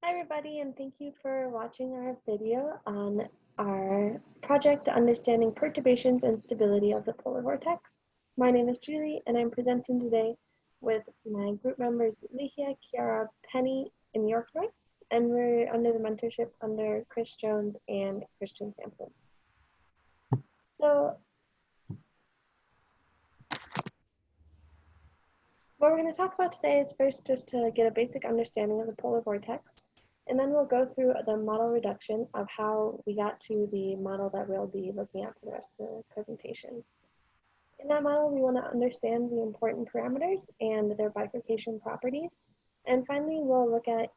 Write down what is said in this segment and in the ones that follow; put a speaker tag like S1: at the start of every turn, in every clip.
S1: Hi everybody, and thank you for watching our video on our project Understanding Perturbations and Stability of the Polar Vortex. My name is Julie, and I'm presenting today with my group members Lihia, Kiara, Penny, and Yorkroy, and we're under the mentorship under Chris Jones and Christian Sampson. So what we're going to talk about today is first just to get a basic understanding of the polar vortex, and then we'll go through the model reduction of how we got to the model that we'll be looking at for the rest of the presentation. In that model, we want to understand the important parameters and their bifurcation properties. And finally, we'll look at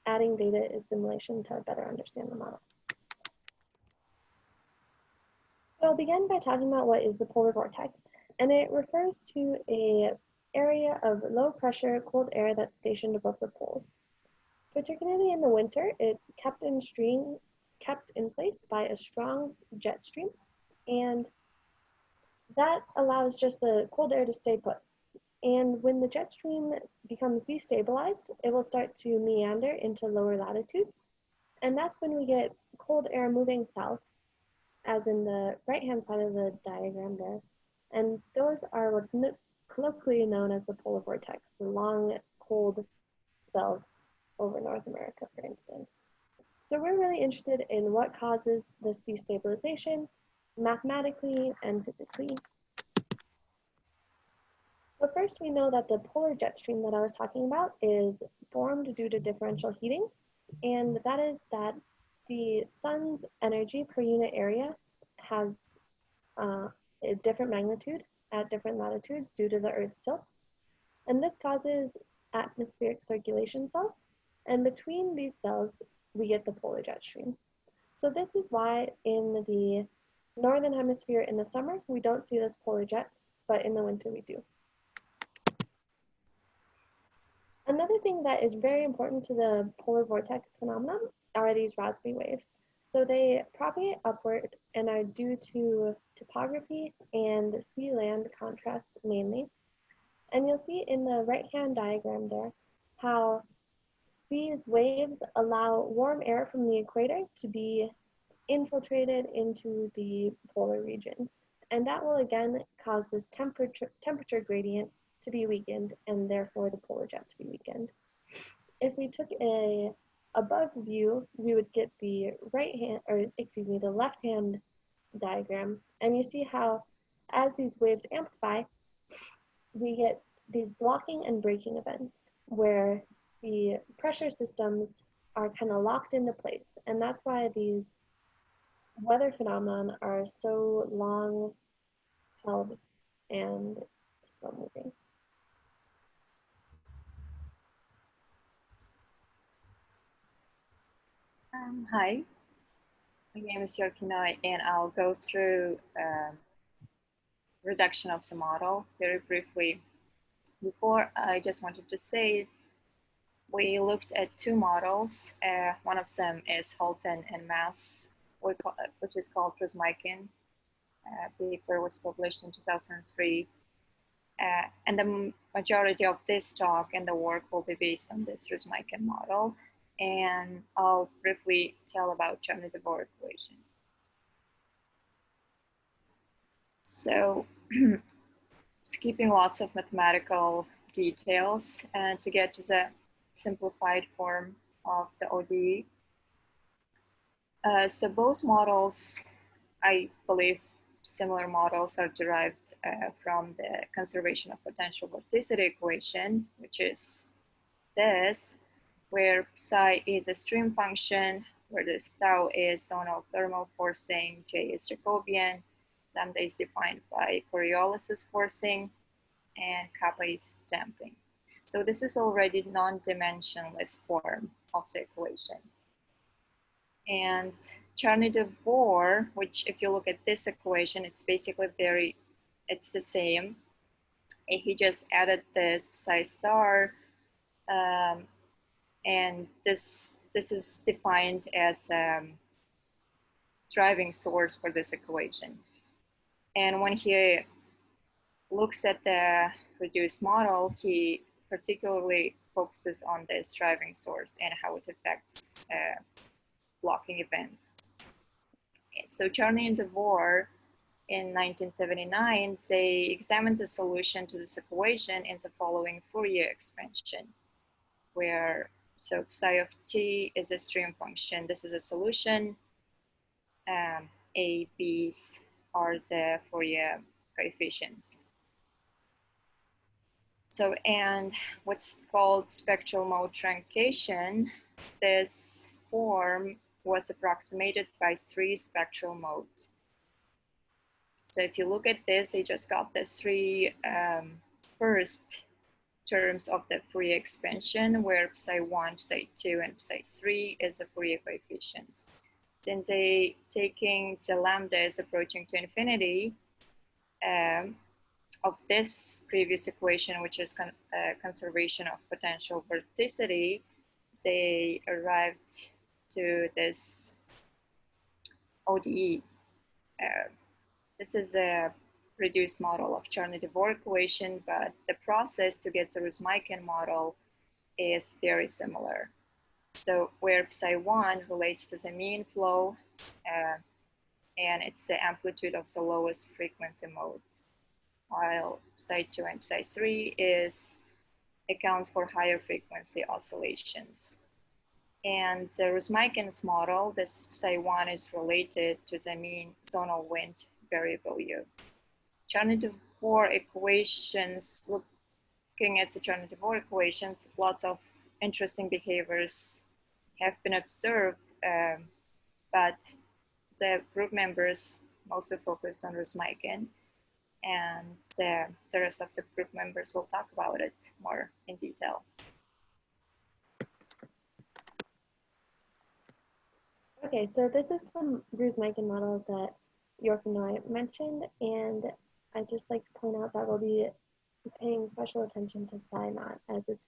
S1: adding data assimilation to better understand the model. So I'll begin by talking about what is the polar vortex. And it refers to an area of low pressure, cold air that's stationed above the poles. Particularly in the winter, it's kept in place by a strong jet stream, and that allows just the cold air to stay put. And when the jet stream becomes destabilized, it will start to meander into lower latitudes, and that's when we get cold air moving south, as in the right-hand side of the diagram there. And those are what's colloquially known as the polar vortex, the long, cold spells over North America, for instance. So we're really interested in what causes this destabilization mathematically and physically. So first, we know that the polar jet stream that I was talking about is formed due to differential heating, and that is that the sun's energy per unit area has a different magnitude at different latitudes due to the Earth's tilt, and this causes atmospheric circulation cells. And between these cells, we get the polar jet stream. So this is why in the northern hemisphere in the summer, we don't see this polar jet, but in the winter we do. Another thing that is very important to the polar vortex phenomenon are these Rossby waves. So they propagate upward and are due to topography and sea-land contrasts mainly. And you'll see in the right-hand diagram there how these waves allow warm air from the equator to be infiltrated into the polar regions. And that will again cause this temperature gradient to be weakened, and therefore the polar jet to be weakened. If we took a above view, we would get the the left-hand diagram, and you see how as these waves amplify, we get these blocking and breaking events where the pressure systems are kind of locked into place. And that's why these weather phenomenon are so long held and slow moving.
S2: Hi, my name is Yorkina, and I'll go through reduction of the model very briefly. Before, I just wanted to say we looked at two models. One of them is Holton and Mass, which is called Rusmaikin. Paper was published in 2003. And the majority of this talk and the work will be based on this Rusmaikin model. And I'll briefly tell about Cherny-Devore equation. So skipping lots of mathematical details and to get to the simplified form of the ODE. So both models, I believe similar models are derived from the conservation of potential vorticity equation, which is this, where psi is a stream function, where this tau is zonal thermal forcing, J is Jacobian, lambda is defined by Coriolis's forcing, and kappa is damping. So this is already non-dimensionless form of the equation. And Cherny-Devore, which if you look at this equation, it's basically it's the same. And he just added this psi star, and this is defined as driving source for this equation. And when he looks at the reduced model, he particularly focuses on this driving source and how it affects blocking events. So Charney and DeVore in 1979 say examined the solution to this equation in the following Fourier expansion, where so psi of t is a stream function. This is a solution. A, B's are the Fourier coefficients. So, and what's called spectral mode truncation, this form was approximated by 3 spectral modes. So if you look at this, they just got the 3 first terms of the Fourier expansion, where psi1, psi2, and psi3 is the Fourier coefficients. Then they taking the lambda is approaching to infinity of this previous equation, which is conservation of potential vorticity, they arrived to this ODE. This is a reduced model of Charney-DeVore equation, but the process to get the Rusmeiken model is very similar. So where psi1 relates to the mean flow, and it's the amplitude of the lowest frequency mode, while psi2 and psi3 accounts for higher frequency oscillations. And the Rusmeiken's model, this psi1 is related to the mean zonal wind variable U. Charney-DeVore equations, looking at the Charney-DeVore equations, lots of interesting behaviors have been observed, but the group members mostly focused on Rusmeiken, and the rest of the group members will talk about it more in detail.
S1: Okay, so this is the Rusmeiken model that York and I mentioned, and I'd just like to point out that we'll be paying special attention to psi naught as it's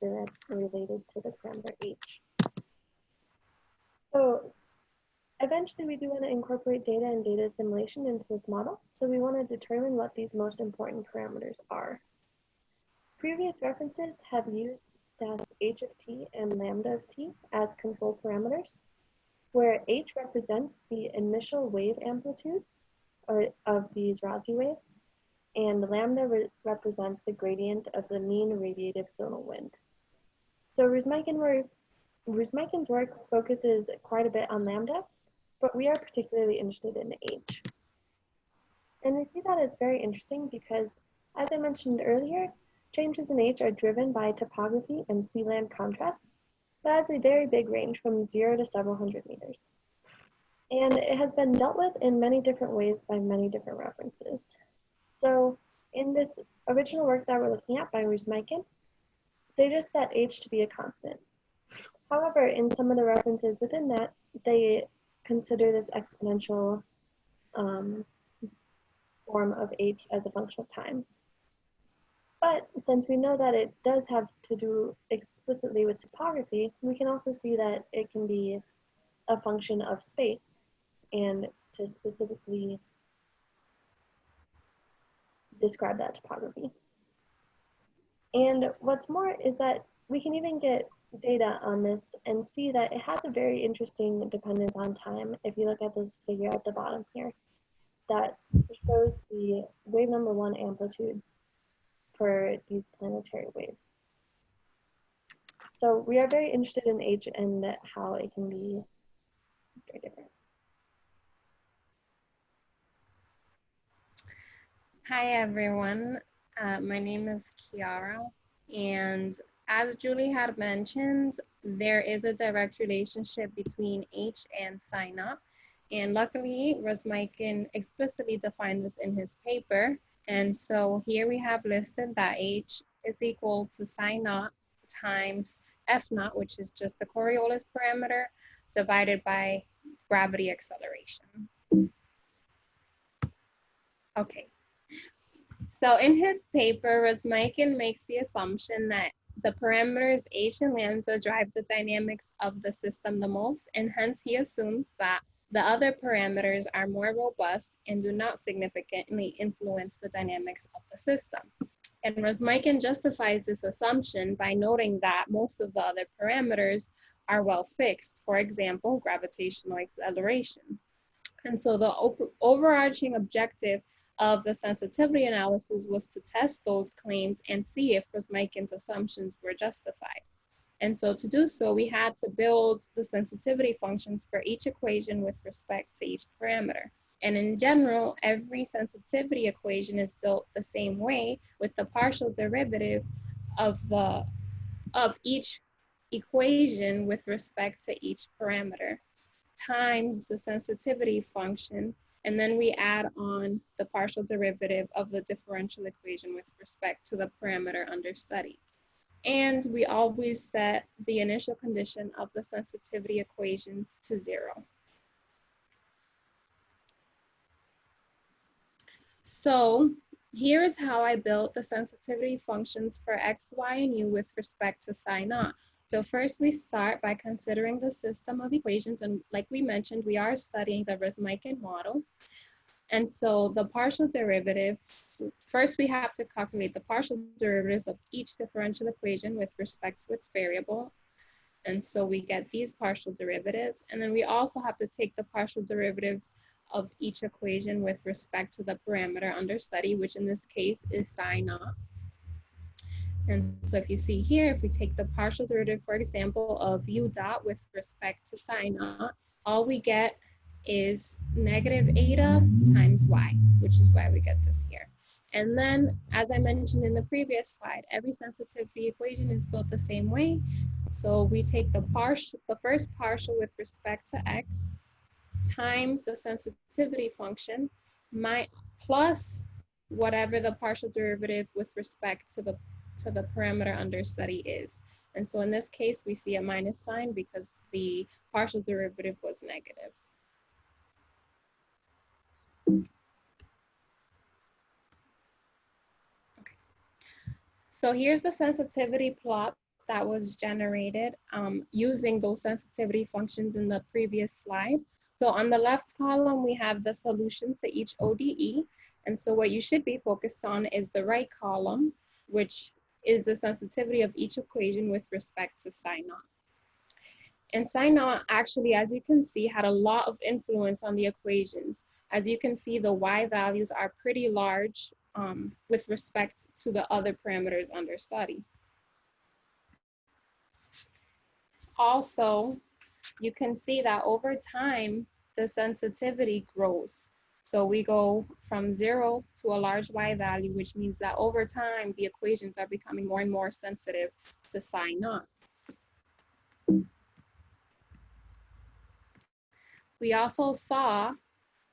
S1: related to the parameter h. So eventually we do want to incorporate data and data assimilation into this model, so we want to determine what these most important parameters are. Previous references have used stats h of t and lambda of t as control parameters, where h represents the initial wave amplitude of these Rossby waves, and lambda represents the gradient of the mean radiative zonal wind. So Rusmeiken's work focuses quite a bit on lambda, but we are particularly interested in h. And we see that it's very interesting because, as I mentioned earlier, changes in h are driven by topography and sea land contrasts, but has a very big range from 0 to several hundred meters. And it has been dealt with in many different ways by many different references. So in this original work that we're looking at by Rusmeiken, they just set h to be a constant. However, in some of the references within that, they consider this exponential form of h as a function of time. But since we know that it does have to do explicitly with topography, we can also see that it can be a function of space, and to specifically describe that topography. And what's more is that we can even get data on this and see that it has a very interesting dependence on time. If you look at this figure at the bottom here, that shows the wave number 1 amplitudes for these planetary waves. So we are very interested in h and how it can be very different.
S3: Hi everyone, my name is Kiara, and as Julie had mentioned, there is a direct relationship between h and psi naught, and luckily Rusmeiken explicitly defined this in his paper, and so here we have listed that h is equal to psi naught times f naught, which is just the Coriolis parameter, divided by gravity acceleration. Okay. So in his paper, Rusmeiken makes the assumption that the parameters h and lambda drive the dynamics of the system the most, and hence he assumes that the other parameters are more robust and do not significantly influence the dynamics of the system. And Rosmeiken justifies this assumption by noting that most of the other parameters are well fixed, for example, gravitational acceleration. And so the overarching objective of the sensitivity analysis was to test those claims and see if Rosmeiken's assumptions were justified. And so to do so, we had to build the sensitivity functions for each equation with respect to each parameter. And in general, every sensitivity equation is built the same way, with the partial derivative of each equation with respect to each parameter times the sensitivity function, and then we add on the partial derivative of the differential equation with respect to the parameter under study. And we always set the initial condition of the sensitivity equations to 0. So here's how I built the sensitivity functions for x, y, and u with respect to psi naught. So first we start by considering the system of equations, and like we mentioned, we are studying the Rosmeiken model. And so the partial derivatives, first we have to calculate the partial derivatives of each differential equation with respect to its variable. And so we get these partial derivatives. And then we also have to take the partial derivatives of each equation with respect to the parameter under study, which in this case is psi naught. And so if you see here, if we take the partial derivative, for example, of u dot with respect to psi naught, all we get is negative eta times y, which is why we get this here. And then, as I mentioned in the previous slide, every sensitivity equation is built the same way. So we take the first partial with respect to x times the sensitivity function plus whatever the partial derivative with respect to the parameter under study is. And so in this case, we see a minus sign because the partial derivative was negative. Okay. So here's the sensitivity plot that was generated using those sensitivity functions in the previous slide. So on the left column, we have the solution to each ODE. And so what you should be focused on is the right column, which is the sensitivity of each equation with respect to psi naught. And psi naught actually, as you can see, had a lot of influence on the equations. As you can see, the y values are pretty large with respect to the other parameters under study. Also, you can see that over time, the sensitivity grows. So we go from 0 to a large y value, which means that over time, the equations are becoming more and more sensitive to psi naught. We also saw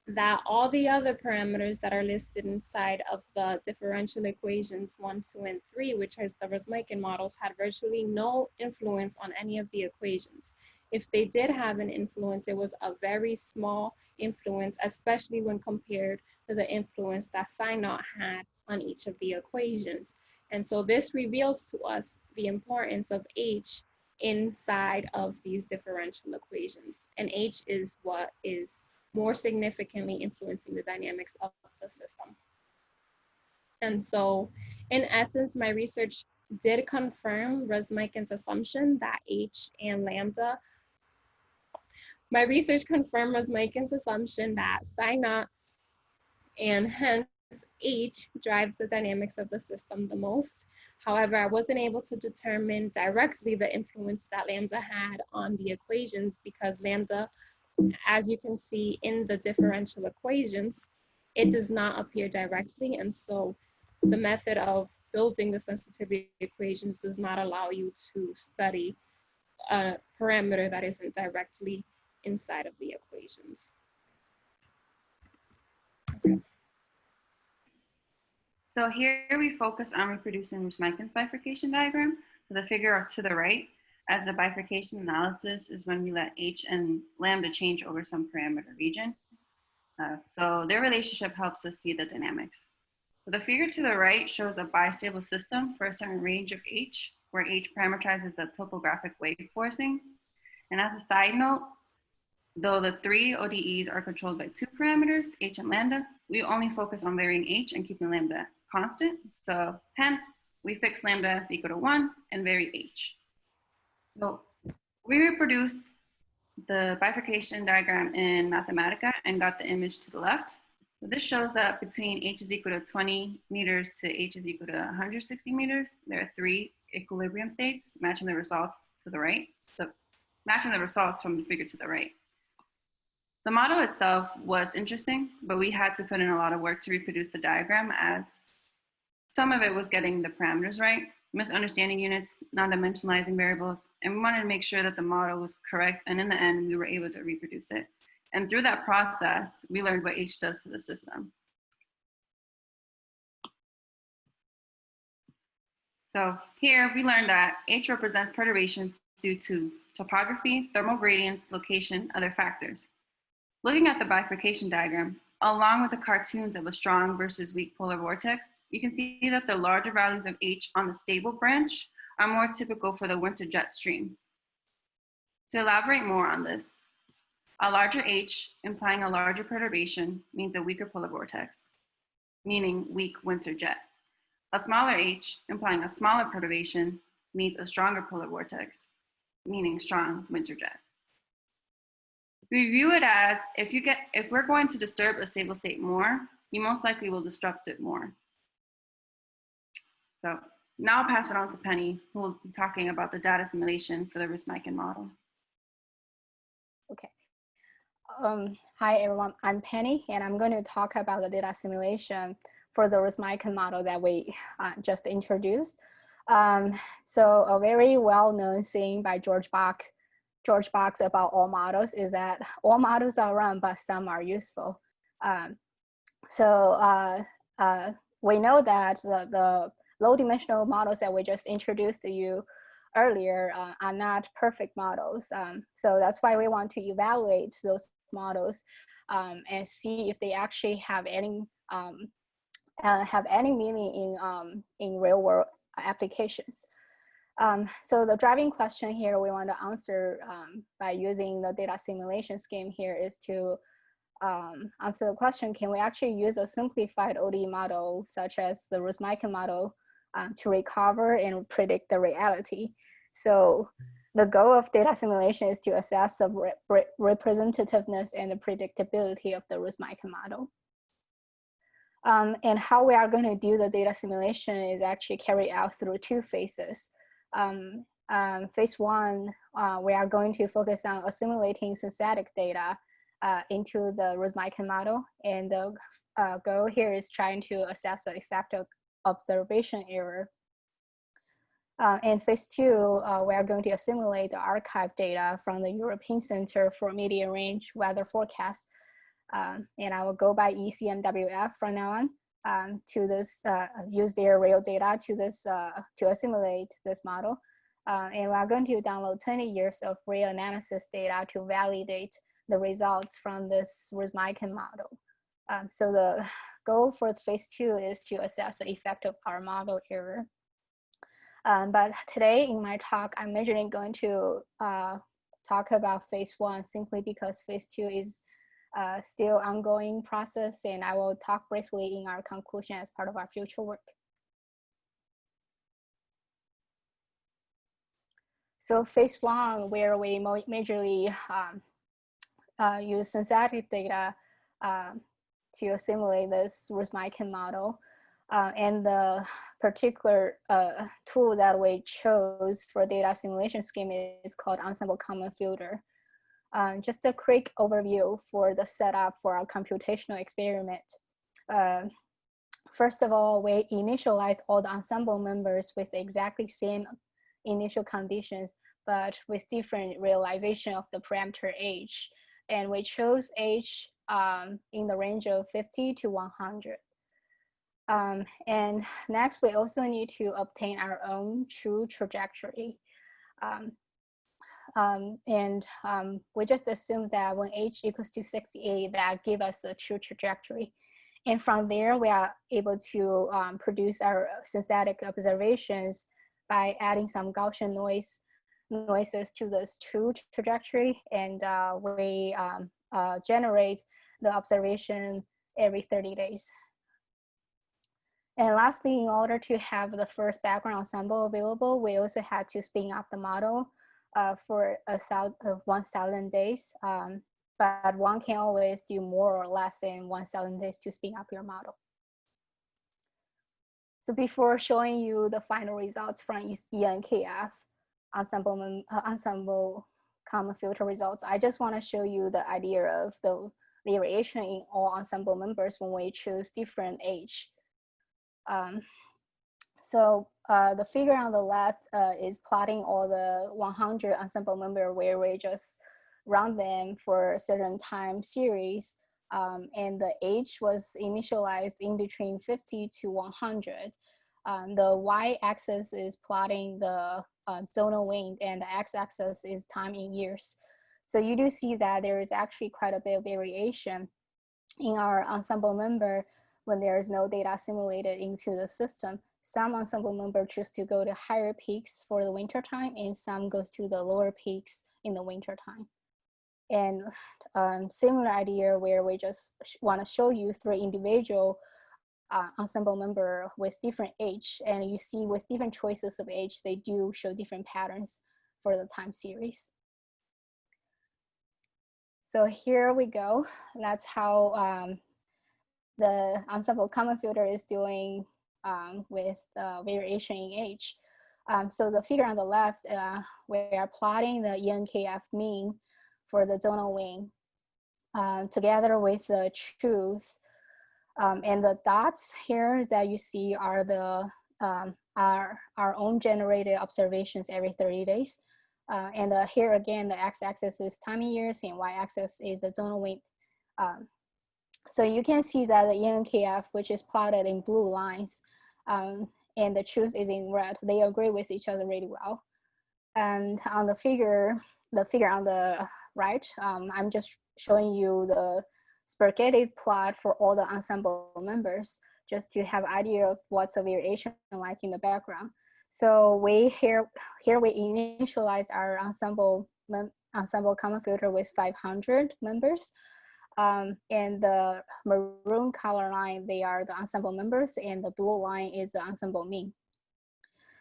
S3: that all the other parameters that are listed inside of the differential equations 1, 2, and 3, which is the Rosmeiken models, had virtually no influence on any of the equations. If they did have an influence, it was a very small influence, especially when compared to the influence that psi naught had on each of the equations. And so this reveals to us the importance of H inside of these differential equations. And H is what is more significantly influencing the dynamics of the system. And so, in essence, my research did confirm Rosmeiken's assumption that H and lambda. My research confirmed Rosmeiken's assumption that psi naught and hence H drives the dynamics of the system the most. However, I wasn't able to determine directly the influence that lambda had on the equations because lambda, as you can see in the differential equations, it does not appear directly. And so the method of building the sensitivity equations does not allow you to study a parameter that isn't directly inside of the equations. Okay.
S4: So here we focus on reproducing Rosmeiken's bifurcation diagram. So the figure to the right, as the bifurcation analysis is when we let H and lambda change over some parameter region. So their relationship helps us see the dynamics. So the figure to the right shows a bistable system for a certain range of H, where H parameterizes the topographic wave forcing. And as a side note, though the 3 ODEs are controlled by 2 parameters, H and lambda, we only focus on varying H and keeping lambda constant. So hence, we fix lambda is equal to 1 and vary h. So we reproduced the bifurcation diagram in Mathematica and got the image to the left. So this shows that between h is equal to 20 meters to h is equal to 160 meters, there are 3 equilibrium states matching the results to the right. So matching the results from the figure to the right. The model itself was interesting, but we had to put in a lot of work to reproduce the diagram, as some of it was getting the parameters right, misunderstanding units, non-dimensionalizing variables, and we wanted to make sure that the model was correct, and in the end, we were able to reproduce it. And through that process, we learned what H does to the system. So here we learned that H represents perturbations due to topography, thermal gradients, location, other factors. Looking at the bifurcation diagram, along with the cartoons of a strong versus weak polar vortex, you can see that the larger values of H on the stable branch are more typical for the winter jet stream. To elaborate more on this, a larger H implying a larger perturbation means a weaker polar vortex, meaning weak winter jet. A smaller H implying a smaller perturbation means a stronger polar vortex, meaning strong winter jet. We view it as if we're going to disturb a stable state more, you most likely will disrupt it more. So now I'll pass it on to Penny, who will be talking about the data simulation for the Rosmeiken model.
S5: Okay. Hi everyone, I'm Penny, and I'm going to talk about the data simulation for the Rosmeiken model that we just introduced. So a very well-known saying by George Box about all models is that all models are wrong, but some are useful. We know that the low-dimensional models that we just introduced to you earlier are not perfect models. So that's why we want to evaluate those models and see if they actually have any meaning in real-world applications. So the driving question here we want to answer by using the data simulation scheme here is to answer the question, can we actually use a simplified ODE model such as the Rosmeiken model to recover and predict the reality? So the goal of data simulation is to assess the representativeness and the predictability of the Rosmeiken model. And how we are going to do the data simulation is actually carried out through 2 phases. Phase 1, we are going to focus on assimilating synthetic data into the Rosmeiken model, and the goal here is trying to assess the effect of observation error. In phase 2, we are going to assimilate the archive data from the European Center for Medium Range Weather Forecast, and I will go by ECMWF from now on to this, use their real data to assimilate this model. And we are going to download 20 years of real analysis data to validate the results from this Rosmeiken model. So the goal for phase 2 is to assess the effect of our model error. But today in my talk, I'm majorly going to talk about phase 1 simply because phase 2 is still ongoing process, and I will talk briefly in our conclusion as part of our future work. So phase 1, where we majorly use synthetic data to assimilate this Rosmeiken model. And the particular tool that we chose for data simulation scheme is called Ensemble Common Filter. Just a quick overview for the setup for our computational experiment. First of all, we initialized all the ensemble members with exactly same initial conditions, but with different realization of the parameter h. And we chose h in the range of 50 to 100. And next, we also need to obtain our own true trajectory. We just assume that when h equals to 68, that gives us a true trajectory. And from there, we are able to produce our synthetic observations by adding some Gaussian noises to this true trajectory. And we generate the observation every 30 days. And lastly, in order to have the first background ensemble available, we also had to spin up the model for 1,000 days. But one can always do more or less than 1,000 days to spin up your model. So before showing you the final results from ENKF ensemble common filter results, I just want to show you the idea of the variation in all ensemble members when we choose different age. So the figure on the left is plotting all the 100 ensemble members where we just run them for a certain time series. And the age was initialized in between 50 to 100. The y-axis is plotting the zonal wind, and the x-axis is time in years. So you do see that there is actually quite a bit of variation in our ensemble member when there is no data simulated into the system. Some ensemble members choose to go to higher peaks for the winter time, and some goes to the lower peaks in the winter time. And similar idea where we just want to show you 3 individual ensemble member with different age, and you see with different choices of age, they do show different patterns for the time series. So here we go. That's how the ensemble common filter is doing with variation in age. So the figure on the left, we are plotting the ENKF mean for the zonal wing together with the truth. And the dots here that you see are the our own generated observations every 30 days. And here again, the x-axis is time in years and y-axis is the zonal wing. So you can see that the ENKF, which is plotted in blue lines, and the truth is in red, they agree with each other really well. And on the figure on the right, I'm just showing you the spaghetti plot for all the ensemble members, just to have idea of what's the variation like in the background. So we here we initialize our ensemble common filter with 500 members. And the maroon color line, they are the ensemble members, and the blue line is the ensemble mean.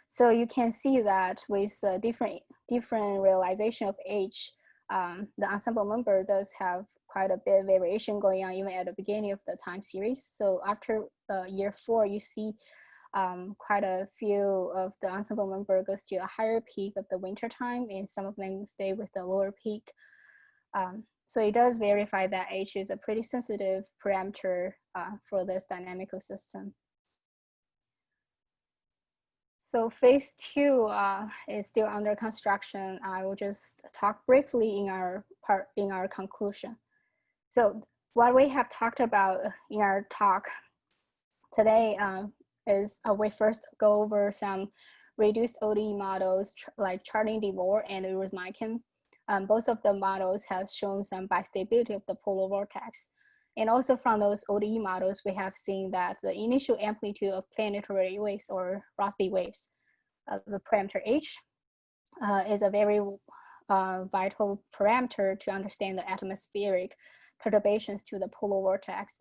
S5: So you can see that with different realization of age, the ensemble member does have quite a bit of variation going on even at the beginning of the time series. So after year 4, you see quite a few of the ensemble member goes to a higher peak of the winter time, and some of them stay with the lower peak. So it does verify that age is a pretty sensitive parameter for this dynamical system. So phase 2 is still under construction. I will just talk briefly in our conclusion. So what we have talked about in our talk today is we first go over some reduced ODE models like charting DeVore and Eurosmican. Both of the models have shown some bistability of the polar vortex. And also from those ODE models, we have seen that the initial amplitude of planetary waves or Rossby waves, the parameter H, is a very vital parameter to understand the atmospheric perturbations to the polar vortex.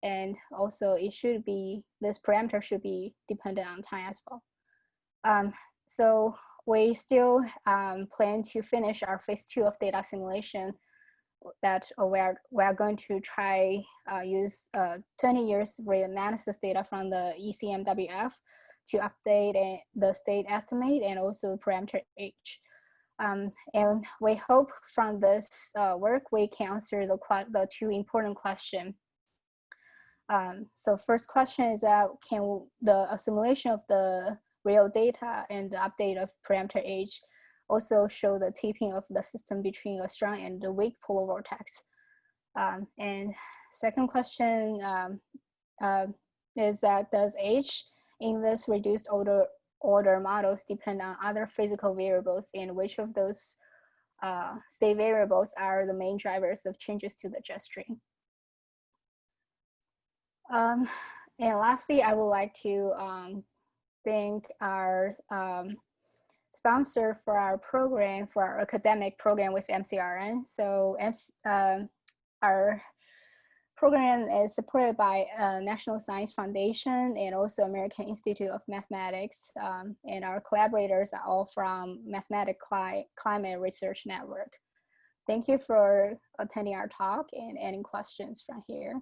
S5: And also this parameter should be dependent on time as well. So we still plan to finish our phase 2 of data simulation that we are going to try use 20 years reanalysis data from the ECMWF to update the state estimate and also the parameter H. And we hope from this work we can answer the 2 important questions. So first question is that can the assimilation of the real data and the update of parameter H also show the tipping of the system between a strong and a weak polar vortex? And second question is that does H in this reduced order models depend on other physical variables, and which of those state variables are the main drivers of changes to the jet stream? And lastly, I would like to thank our sponsor for our program, for our academic program with MCRN. So our program is supported by National Science Foundation and also American Institute of Mathematics. And our collaborators are all from Mathematic Climate Research Network. Thank you for attending our talk and any questions from here.